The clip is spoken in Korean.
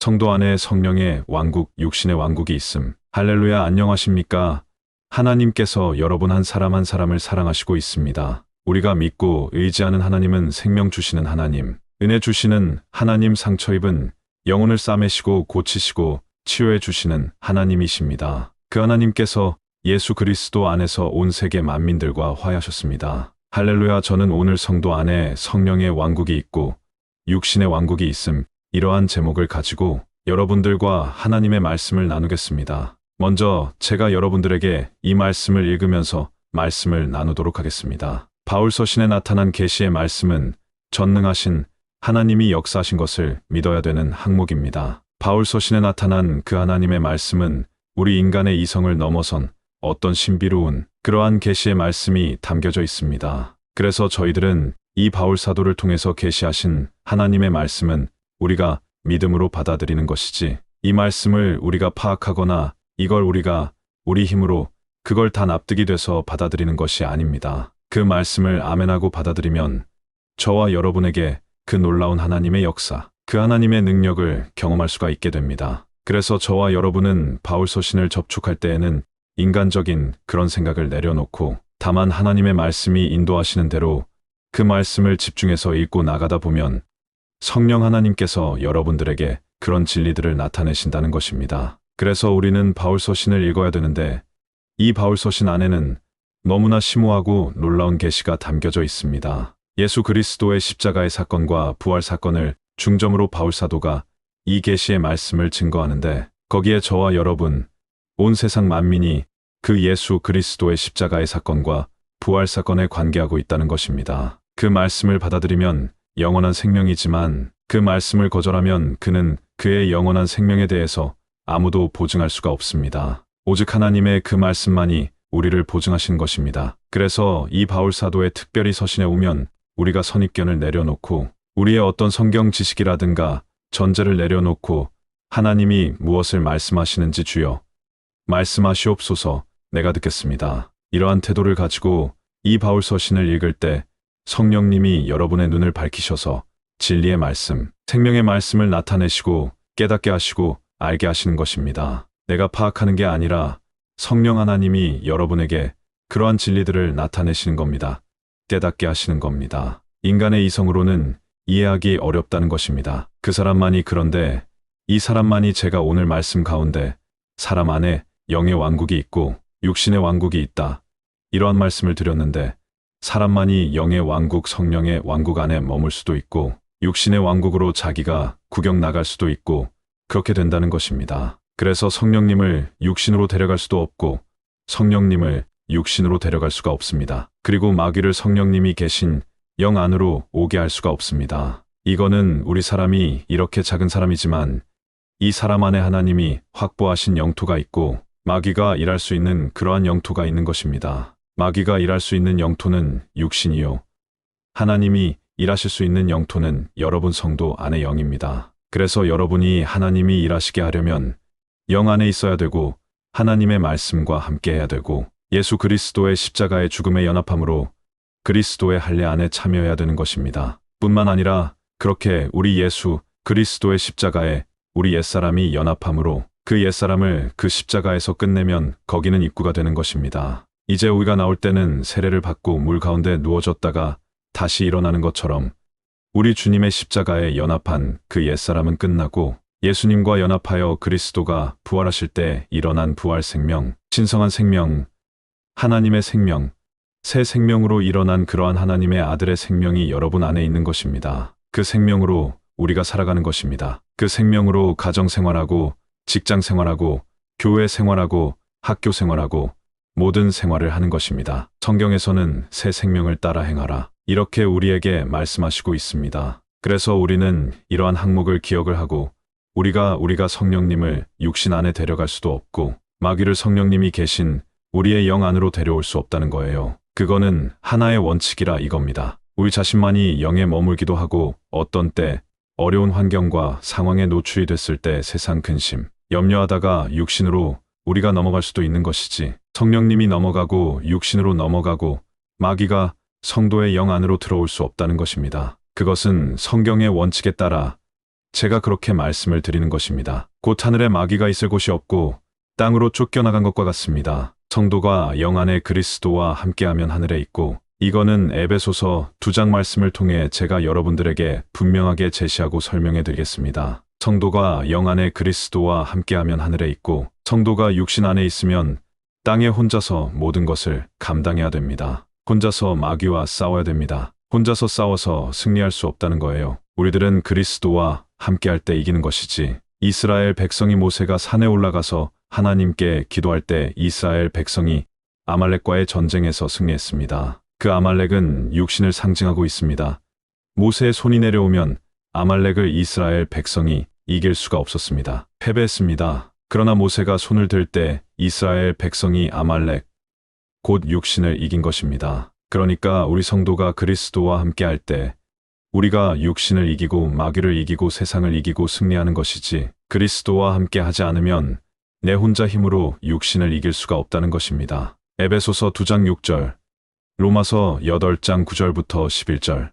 성도 안에 성령의 왕국, 육신의 왕국이 있음. 할렐루야, 안녕하십니까? 하나님께서 여러분 한 사람 한 사람을 사랑하시고 있습니다. 우리가 믿고 의지하는 하나님은 생명 주시는 하나님, 은혜 주시는 하나님, 상처 입은 영혼을 싸매시고 고치시고 치유해 주시는 하나님이십니다. 그 하나님께서 예수 그리스도 안에서 온 세계 만민들과 화해하셨습니다. 할렐루야, 저는 오늘 성도 안에 성령의 왕국이 있고 육신의 왕국이 있음, 이러한 제목을 가지고 여러분들과 하나님의 말씀을 나누겠습니다. 먼저 제가 여러분들에게 이 말씀을 읽으면서 말씀을 나누도록 하겠습니다. 바울 서신에 나타난 계시의 말씀은 전능하신 하나님이 역사하신 것을 믿어야 되는 항목입니다. 바울 서신에 나타난 그 하나님의 말씀은 우리 인간의 이성을 넘어선 어떤 신비로운 그러한 계시의 말씀이 담겨져 있습니다. 그래서 저희들은 이 바울 사도를 통해서 계시하신 하나님의 말씀은 우리가 믿음으로 받아들이는 것이지, 이 말씀을 우리가 파악하거나 이걸 우리가 우리 힘으로 그걸 다 납득이 돼서 받아들이는 것이 아닙니다. 그 말씀을 아멘하고 받아들이면 저와 여러분에게 그 놀라운 하나님의 역사, 그 하나님의 능력을 경험할 수가 있게 됩니다. 그래서 저와 여러분은 바울 서신을 접촉할 때에는 인간적인 그런 생각을 내려놓고 다만 하나님의 말씀이 인도하시는 대로 그 말씀을 집중해서 읽고 나가다 보면 성령 하나님께서 여러분들에게 그런 진리들을 나타내신다는 것입니다. 그래서 우리는 바울 서신을 읽어야 되는데, 이 바울 서신 안에는 너무나 심오하고 놀라운 계시가 담겨져 있습니다. 예수 그리스도의 십자가의 사건과 부활 사건을 중점으로 바울 사도가 이 계시의 말씀을 증거하는데, 거기에 저와 여러분, 온 세상 만민이 그 예수 그리스도의 십자가의 사건과 부활 사건에 관계하고 있다는 것입니다. 그 말씀을 받아들이면 영원한 생명이지만 그 말씀을 거절하면 그는 그의 영원한 생명에 대해서 아무도 보증할 수가 없습니다. 오직 하나님의 그 말씀만이 우리를 보증하신 것입니다. 그래서 이 바울 사도의 특별히 서신에 오면 우리가 선입견을 내려놓고 우리의 어떤 성경 지식이라든가 전제를 내려놓고 하나님이 무엇을 말씀하시는지 주여 말씀하시옵소서, 내가 듣겠습니다, 이러한 태도를 가지고 이 바울 서신을 읽을 때 성령님이 여러분의 눈을 밝히셔서 진리의 말씀, 생명의 말씀을 나타내시고 깨닫게 하시고 알게 하시는 것입니다. 내가 파악하는 게 아니라 성령 하나님이 여러분에게 그러한 진리들을 나타내시는 겁니다. 깨닫게 하시는 겁니다. 인간의 이성으로는 이해하기 어렵다는 것입니다. 그 사람만이, 그런데 이 사람만이 제가 오늘 말씀 가운데 사람 안에 영의 왕국이 있고 육신의 왕국이 있다, 이러한 말씀을 드렸는데, 사람만이 영의 왕국, 성령의 왕국 안에 머물 수도 있고 육신의 왕국으로 자기가 구경 나갈 수도 있고 그렇게 된다는 것입니다. 그래서 성령님을 육신으로 데려갈 수도 없고 성령님을 육신으로 데려갈 수가 없습니다. 그리고 마귀를 성령님이 계신 영 안으로 오게 할 수가 없습니다. 이거는 우리 사람이 이렇게 작은 사람이지만 이 사람 안에 하나님이 확보하신 영토가 있고 마귀가 일할 수 있는 그러한 영토가 있는 것입니다. 마귀가 일할 수 있는 영토는 육신이요, 하나님이 일하실 수 있는 영토는 여러분 성도 안의 영입니다. 그래서 여러분이 하나님이 일하시게 하려면 영 안에 있어야 되고 하나님의 말씀과 함께 해야 되고 예수 그리스도의 십자가의 죽음에 연합함으로 그리스도의 할례 안에 참여해야 되는 것입니다. 뿐만 아니라 그렇게 우리 예수 그리스도의 십자가에 우리 옛사람이 연합함으로 그 옛사람을 그 십자가에서 끝내면 거기는 입구가 되는 것입니다. 이제 우리가 나올 때는 세례를 받고 물 가운데 누워졌다가 다시 일어나는 것처럼 우리 주님의 십자가에 연합한 그 옛사람은 끝나고 예수님과 연합하여 그리스도가 부활하실 때 일어난 부활 생명, 신성한 생명, 하나님의 생명, 새 생명으로 일어난 그러한 하나님의 아들의 생명이 여러분 안에 있는 것입니다. 그 생명으로 우리가 살아가는 것입니다. 그 생명으로 가정 생활하고 직장 생활하고 교회 생활하고 학교 생활하고 모든 생활을 하는 것입니다. 성경에서는 새 생명을 따라 행하라, 이렇게 우리에게 말씀하시고 있습니다. 그래서 우리는 이러한 항목을 기억을 하고 우리가 성령님을 육신 안에 데려갈 수도 없고 마귀를 성령님이 계신 우리의 영 안으로 데려올 수 없다는 거예요. 그거는 하나의 원칙이라 이겁니다. 우리 자신만이 영에 머물기도 하고 어떤 때 어려운 환경과 상황에 노출이 됐을 때 세상 근심, 염려하다가 육신으로 우리가 넘어갈 수도 있는 것이지, 성령님이 넘어가고 육신으로 넘어가고 마귀가 성도의 영 안으로 들어올 수 없다는 것입니다. 그것은 성경의 원칙에 따라 제가 그렇게 말씀을 드리는 것입니다. 곧 하늘에 마귀가 있을 곳이 없고 땅으로 쫓겨나간 것과 같습니다. 성도가 영 안에 그리스도와 함께하면 하늘에 있고, 이거는 에베소서 2장 말씀을 통해 제가 여러분들에게 분명하게 제시하고 설명해 드리겠습니다. 성도가 영 안에 그리스도와 함께하면 하늘에 있고, 성도가 육신 안에 있으면 땅에 혼자서 모든 것을 감당해야 됩니다. 혼자서 마귀와 싸워야 됩니다. 혼자서 싸워서 승리할 수 없다는 거예요. 우리들은 그리스도와 함께할 때 이기는 것이지. 이스라엘 백성이 모세가 산에 올라가서 하나님께 기도할 때 이스라엘 백성이 아말렉과의 전쟁에서 승리했습니다. 그 아말렉은 육신을 상징하고 있습니다. 모세의 손이 내려오면 아말렉을 이스라엘 백성이 이길 수가 없었습니다. 패배했습니다. 그러나 모세가 손을 들 때 이스라엘 백성이 아말렉, 곧 육신을 이긴 것입니다. 그러니까 우리 성도가 그리스도와 함께할 때 우리가 육신을 이기고 마귀를 이기고 세상을 이기고 승리하는 것이지, 그리스도와 함께하지 않으면 내 혼자 힘으로 육신을 이길 수가 없다는 것입니다. 에베소서 2장 6절, 로마서 8장 9절부터 11절.